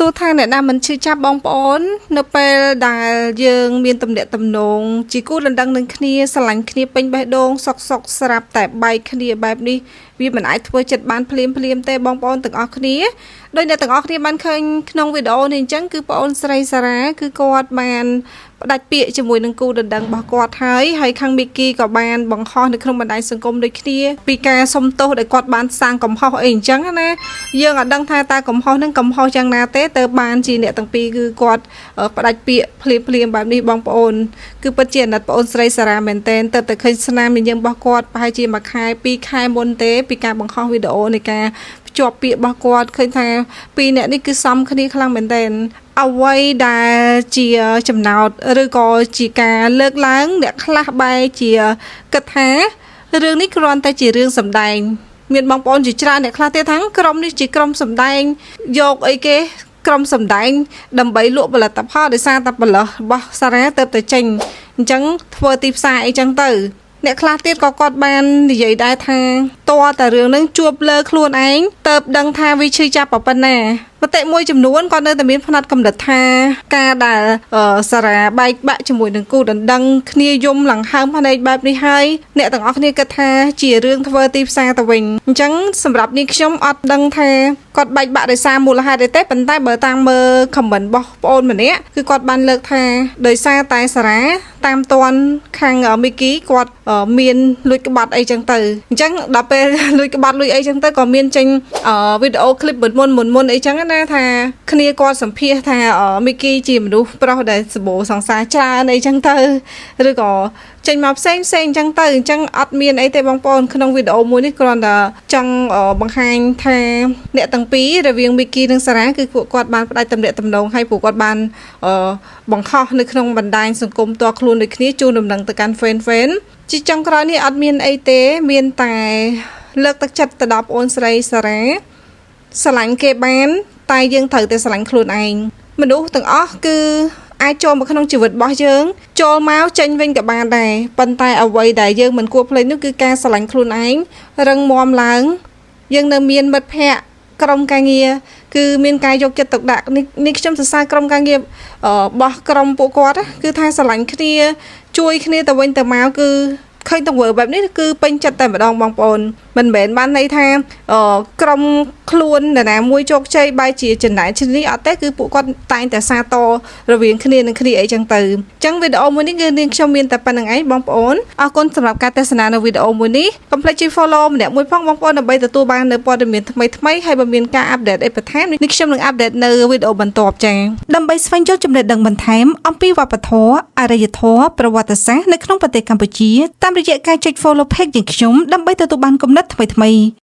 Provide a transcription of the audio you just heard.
សួរថាអ្នកណាមិនឈឺចាប់បងប្អូននៅពេលដែលយើងមានទំនាក់ទំនងជាគូដណ្ដឹងនឹងគ្នាស្រឡាញ់គ្នាពេញបេះដូងសុកស្រាប់តែបែកគ្នាបែបនេះវាមិនអាចធ្វើចិត្តបានភ្លាមទេបងប្អូនទាំងអស់គ្នាដោយអ្នកទាំងអស់គ្នាបានឃើញក្នុងវីដេអូនេះអញ្ចឹងគឺបងអូនស្រីសារ៉ាគឺគាត់បានផ្ដាច់ពាក្យជាមួយនឹងគូដណ្ដឹងរបស់គាត់ហើយខាងមីគីក៏បានបង្ខំនៅក្នុងបណ្ដាញសង្គមដូចគ្នាពីការសុំទោសដែលគាត់បានសាងកំហុសអីអញ្ចឹងណាយើងអត់ដឹងថាតើកំហុសនឹងកំហុសយ៉ាងណាទេទៅបានជាអ្នកទាំងពីរគឺគាត់ផ្ដាច់ពាក្យភ្លាមបែបនេះបងប្អូនគឺពិតជាអាណិតបងអូនស្រីសារ៉ាមែនតែនទៅតែឃើញស្នាមញញឹមរបស់គាត់ប្រហែលជាមួយខែ2ខែមុនទេពីការបង្ខំវីដេអូនៃការភ្ជាប់ពាក្យរបស់គាត់ឃើញថាពីរអ្នកនេះគឺសមគ្នាខ្លាំងមែនតែនអ្វីដែលជាចំណោទឬក៏ជាការលើកឡើងអ្នកខ្លះបែរជាគិតថារឿងនេះគ្រាន់តែជារឿងសម្ដែងមានបងប្អូនជាច្រើនអ្នកខ្លះទៀតថាក្រុមនេះជាក្រុមសម្ដែងយកអីគេក្រុមសម្ដែងដើម្បីលក់ផលិតផលដោយសារតែផលិតរបស់សារ៉ាទៅតែចេញអញ្ចឹងធ្វើទីផ្សារអីចឹងទៅអ្នកខ្លះទៀតក៏គាត់បាននិយាយដែរថាតើតែរឿងនឹងជួបលើខ្លួនឯងទៅដឹងថាវាឈឺចាប់ប៉ុណ្ណាមតិមួយចំនួនក៏នៅតែមានផ្នែកកំណត់ថាការដែលសារ៉ាបែកបាក់ជាមួយនឹងគូដណ្ដឹងគ្នាយំឡើងហើមភ្នែកបែបនេះហើយអ្នកទាំងអស់គ្នាគិតថាជារឿងធ្វើទីផ្សារទៅវិញអញ្ចឹងសម្រាប់នេះខ្ញុំអត់ដឹងថាគាត់បែកបាក់ដោយសារមូលហេតុអីទេប៉ុន្តែបើតាមមើលខមមិនរបស់បងអូនម្នាក់គឺគាត់បានលើកថាដោយសារតែសារ៉ាតាមតនខាងមីគីគាត់មានលួចក្បត់អីចឹងទៅអញ្ចឹងដល់ពេលលួចក្បត់លួចអីចឹងទៅក៏មានចេញវីដេអូឃ្លីបមុនអីចឹងណាថាគ្នាគាត់សម្ភាសថាមីគីជាមនុស្សប្រុសដែលសម្បូរសង្សារច្រើនអីចឹងទៅឬក៏ចេញមកផ្សេងអញ្ចឹងទៅអញ្ចឹងអត់មានអីទេបងប្អូនក្នុងវីដេអូមួយនេះគ្រាន់តែចង់បង្ហាញថាអ្នកទាំងពីររវាងមីគីនិងសារ៉ាគឺពួកគាត់បានផ្ដាច់ទំនាក់ទំនងហើយពួកគាត់បានបង្ខំនៅក្នុងបណ្ដាញសង្គមតខ្លួនដូចគ្នាជូនដំណឹងទៅកាន់ហ្វេនជាចុងក្រោយនេះអត់មានអីទេមានតែលើកទឹកចិត្តទៅដល់បងអូនស្រីសារ៉ាស្រឡាញ់គេបានតែយើងត្រូវតែស្រឡាញ់ខ្លួនឯងមនុស្សទាំងអស់គឺអាចចូលមកក្នុងជីវិតរបស់យើងចូលមកចេញវិញក៏បានដែរប៉ុន្តែអ្វីដែលយើងមិនគួរភ្លេចនោះគឺការស្រឡាញ់ខ្លួនឯងរឹងមាំឡើងយើងនៅមានមិត្តភ័ក្តិក្រុមការងារគឺមានការយកចិត្តទុកដាក់នេះខ្ញុំសរសើរក្រុមការងាររបស់ក្រុមពួកគាត់គឺថាស្រឡាញ់គ្នាជួយគ្នាទៅវិញទៅមកគឺឃើញទង្វើបែបនេះគឺពេញចិត្តតែម្ដងបងប្អូនមិនមែនបានន័យថាក្រុមខ្លួននរណាមួយជោគជ័យបែរជាចំណែកនេះអត់ទេគឺពួកគាត់តែងតែសាទររវាងគ្នានឹងគ្នាអីចឹងទៅអញ្ចឹងវីដេអូមួយនេះគឺនាងខ្ញុំមានតែប៉ុណ្្នឹងឯងបងប្អូនអរគុណសម្រាប់ការទស្សនានៅវីដេអូមួយនេះកុំភ្លេចជួយ follow ម្នាក់មួយផងបងប្អូនដើម្បីទទួលបាននូវព័ត៌មានថ្មីហើយបើមានការអាប់ដេតអីបន្ថែមនេះខ្ញុំនឹងអាប់ដេតនៅវីដេអូបន្ទាប់ចា៎ដើម្បីស្វែងយល់ចំណេះដឹងបន្ថែមអំពីវប្បធម៌អរិយធម៌ប្រវត្តិសាស្ត្រនៅក្នុងប្រទេសកម្ពុជាតាមរយៈការចុច follow page យើងខ្ញុំដើម្បីទទួលបានគំនិតថ្មី